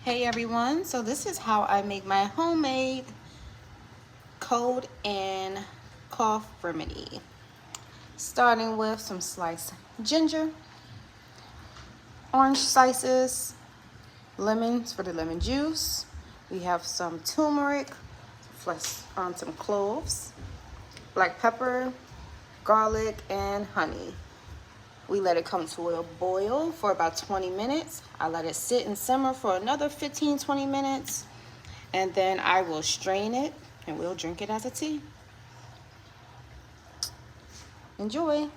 Hey everyone, so this is how I make my homemade cold and cough remedy. Starting with some sliced ginger, orange slices, lemons for the lemon juice. We have some turmeric, some cloves, black pepper, garlic, and honey. We let it come to a boil for about 20 minutes. I let it sit and simmer for another 15-20 minutes. And then I will strain it and we'll drink it as a tea. Enjoy.